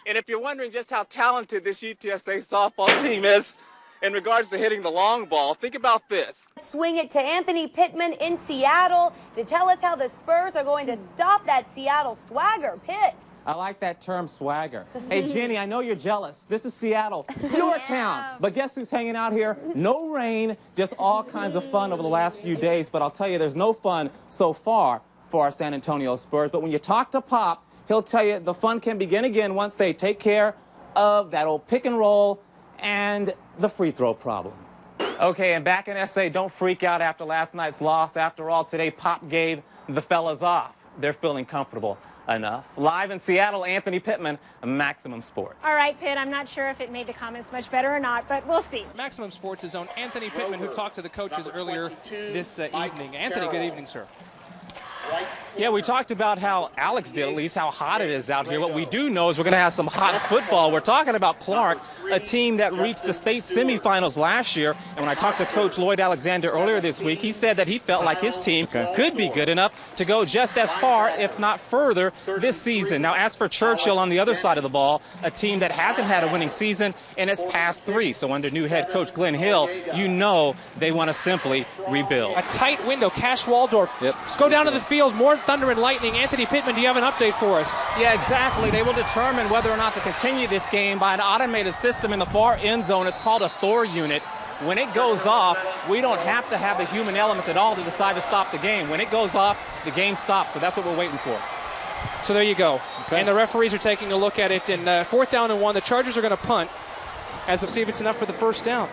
And if you're wondering just how talented this UTSA softball team is in regards to hitting the long ball, think about this. Swing it to Anthony Pittman in Seattle to tell us how the Spurs are going to stop that Seattle swagger. Pitt. I like that term, swagger. Hey, Jenny, I know you're jealous. This is Seattle, your town. But guess who's hanging out here? No rain, just all kinds of fun over the last few days. But I'll tell you, there's no fun so far for our San Antonio Spurs. But when you talk to Pop, he'll tell you the fun can begin again once they take care of that old pick and roll and the free throw problem. Okay, and back in SA, don't freak out after last night's loss. After all, today Pop gave the fellas off. They're feeling comfortable enough. Live in Seattle, Anthony Pittman, Maximum Sports. All right, Pitt, I'm not sure if it made the comments much better or not, but we'll see. Maximum Sports' own Anthony Pittman, who talked to the coaches earlier this evening. Anthony, good evening, sir. Yeah, we talked about how Alex did, at least how hot it is out here. What we do know is we're going to have some hot football. We're talking about Clark, a team that reached the state semifinals last year. And when I talked to Coach Lloyd Alexander earlier this week, he said that he felt like his team could be good enough to go just as far, if not further, this season. Now, as for Churchill on the other side of the ball, a team that hasn't had a winning season in its past 3. So under new head coach Glenn Hill, you know they want to simply rebuild. A tight window. Cash Waldorf. Yep. Let's go down to the field. More thunder and lightning. Anthony Pittman, do you have an update for us? Yeah, exactly. They will determine whether or not to continue this game by an automated system in the far end zone. It's called a Thor unit. When it goes off, we don't have to have the human element at all to decide to stop the game. When it goes off, the game stops. So that's what we're waiting for. So there you go. Okay. And the referees are taking a look at it. And 4th down and 1, the Chargers are going to punt as to see if it's enough for the first down.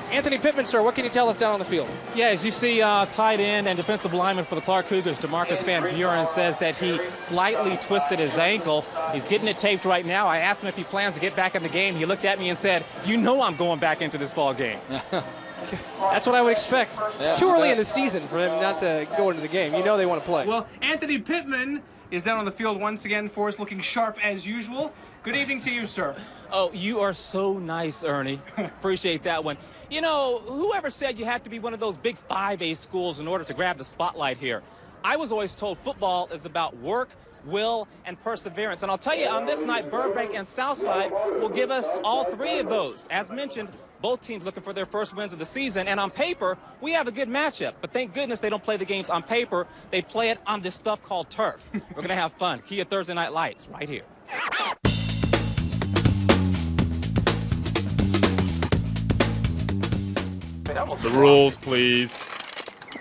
Anthony Pittman, sir, what can you tell us down on the field? Yeah, as you see, tight end and defensive lineman for the Clark Cougars, DeMarcus Van Buren, says that he slightly twisted his ankle. He's getting it taped right now. I asked him if he plans to get back in the game. He looked at me and said, you know I'm going back into this ball game. That's what I would expect. It's too early in the season for them not to go into the game. You know they want to play. Well, Anthony Pittman is down on the field once again for us, looking sharp as usual. Good evening to you, sir. Oh, you are so nice, Ernie. Appreciate that one. You know, whoever said you had to be one of those big 5A schools in order to grab the spotlight here? I was always told football is about work, will, and perseverance. And I'll tell you, on this night, Burbank and Southside will give us all 3 of those. As mentioned, both teams looking for their first wins of the season. And on paper, we have a good matchup. But thank goodness they don't play the games on paper. They play it on this stuff called turf. We're going to have fun. Kia Thursday Night Lights right here. The rules, please.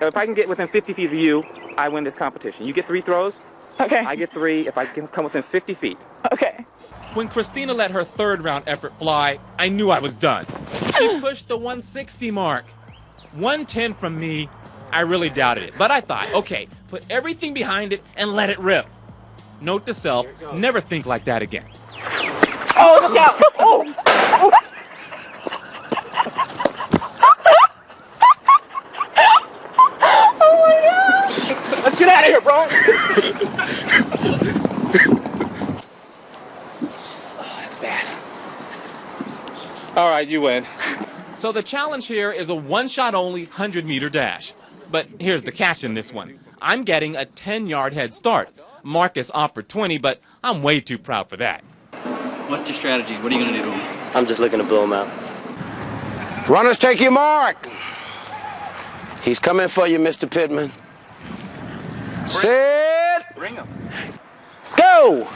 If I can get within 50 feet of you, I win this competition. You get 3 throws. Okay. I get 3 if I can come within 50 feet. Okay. When Christina let her 3rd round effort fly, I knew I was done. She pushed the 160 mark. 110 from me, I really doubted it. But I thought, okay, put everything behind it and let it rip. Note to self, never think like that again. Oh, look out! Oh! Let's get out of here, bro. Oh, that's bad. All right, you win. So the challenge here is a one-shot only 100-meter dash. But here's the catch in this one. I'm getting a 10-yard head start. Marcus offered 20, but I'm way too proud for that. What's your strategy? What are you going to do to him? I'm just looking to blow him out. Runners, take your mark. He's coming for you, Mr. Pittman. Set. Bring him. Go.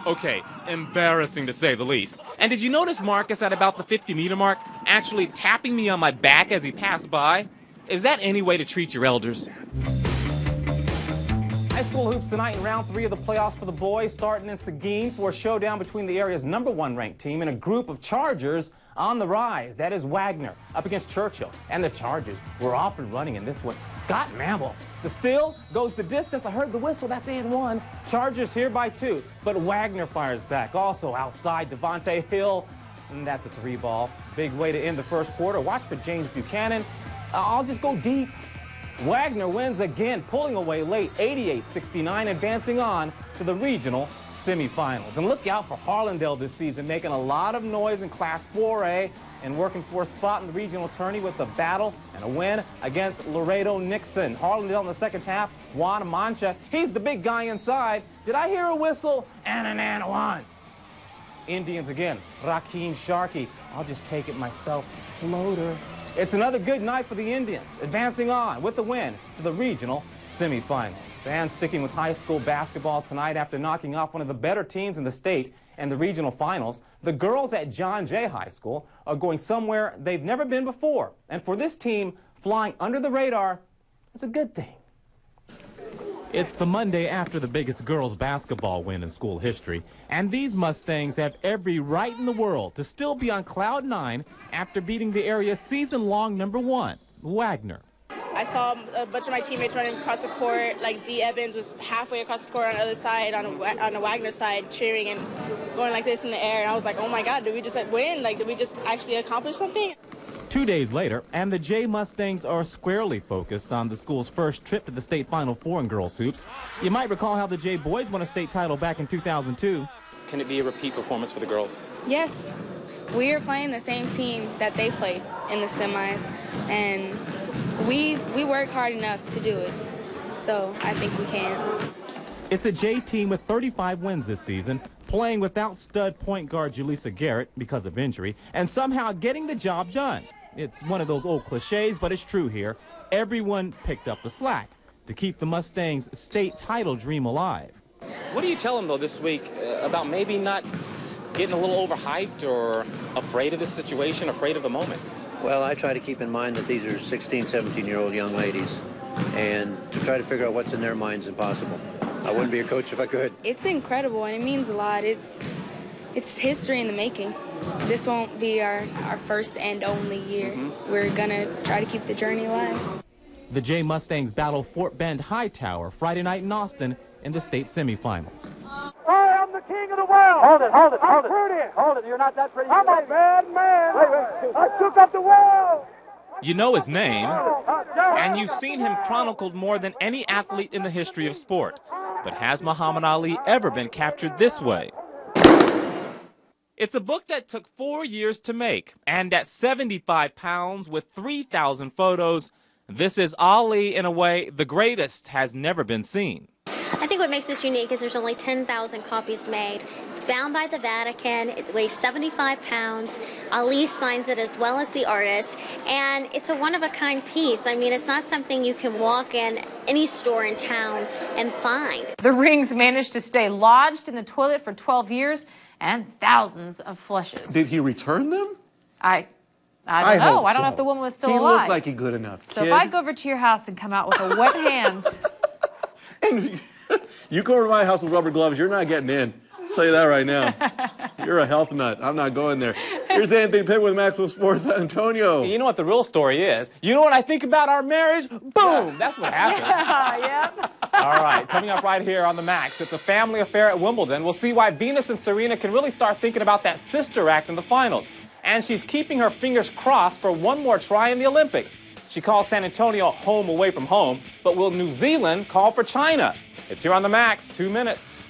Okay, embarrassing to say the least. And did you notice Marcus at about the 50-meter mark actually tapping me on my back as he passed by? Is that any way to treat your elders? High school hoops tonight in round 3 of the playoffs for the boys, starting in Seguin for a showdown between the area's #1 ranked team and a group of Chargers on the rise. That is Wagner up against Churchill. And the Chargers were off and running in this one. Scott Mamble. The steal goes the distance. I heard the whistle. That's and 1. Chargers here by 2. But Wagner fires back. Also outside, Devontae Hill. And that's a 3-ball. Big way to end the first quarter. Watch for James Buchanan. I'll just go deep. Wagner wins again, pulling away late, 88-69, advancing on to the regional semifinals. And look out for Harlandale this season, making a lot of noise in Class 4A and working for a spot in the regional tourney with a battle and a win against Laredo Nixon. Harlandale in the second half, Juan Mancha, he's the big guy inside. Did I hear a whistle? And one. Indians again, Rakeem Sharkey. I'll just take it myself, floater. It's another good night for the Indians, advancing on with the win to the regional semifinals. And sticking with high school basketball tonight after knocking off one of the better teams in the state and the regional finals, the girls at John Jay High School are going somewhere they've never been before. And for this team, flying under the radar is a good thing. It's the Monday after the biggest girls basketball win in school history, and these Mustangs have every right in the world to still be on cloud 9 after beating the area's season-long #1, Wagner. I saw a bunch of my teammates running across the court, like Dee Evans was halfway across the court on the other side, on the Wagner side, cheering and going like this in the air, and I was like, oh my God, did we just win? Like, did we just actually accomplish something? 2 days later, and the Jay Mustangs are squarely focused on the school's first trip to the state Final Four in girls hoops. You might recall how the Jay boys won a state title back in 2002. Can it be a repeat performance for the girls? Yes. We are playing the same team that they played in the semis, and we work hard enough to do it, so I think we can. It's a Jay team with 35 wins this season, playing without stud point guard Julissa Garrett because of injury, and somehow getting the job done. It's one of those old cliches, but it's true here. Everyone picked up the slack to keep the Mustangs' state title dream alive. What do you tell them, though, this week about maybe not getting a little overhyped or afraid of this situation, afraid of the moment? Well, I try to keep in mind that these are 16, 17-year-old young ladies, and to try to figure out what's in their minds impossible. I wouldn't be a coach if I could. It's incredible, and it means a lot. It's history in the making. This won't be our first and only year. We're going to try to keep the journey alive. The Jay Mustangs battle Fort Bend Hightower Friday night in Austin in the state semifinals. I am the king of the world. Hold it. I'm pretty. Hold it. You're not that pretty. I'm a bad man. Wait. I took up the world. You know his name, and you've seen him chronicled more than any athlete in the history of sport. But has Muhammad Ali ever been captured this way? It's a book that took 4 years to make, and at 75 pounds with 3,000 photos, this is Ali in a way the greatest has never been seen. I think what makes this unique is there's only 10,000 copies made. It's bound by the Vatican. It weighs 75 pounds. Ali signs it as well as the artist. And it's a one-of-a-kind piece. I mean, it's not something you can walk in any store in town and find. The rings managed to stay lodged in the toilet for 12 years and thousands of flushes. Did he return them? I don't know. I don't know if the woman was still alive. He looked like he good enough. So if I go over to your house and come out with a wet hand... And you go over to my house with rubber gloves, you're not getting in. I'll tell you that right now. You're a health nut. I'm not going there. Here's Anthony Pittman with Maxwell Sports San Antonio. You know what the real story is? You know what I think about our marriage? Boom! That's what happened. Yep. All right, coming up right here on the Max, it's a family affair at Wimbledon. We'll see why Venus and Serena can really start thinking about that sister act in the finals. And she's keeping her fingers crossed for one more try in the Olympics. She calls San Antonio home away from home, but will New Zealand call for China? It's here on the Max, 2 minutes.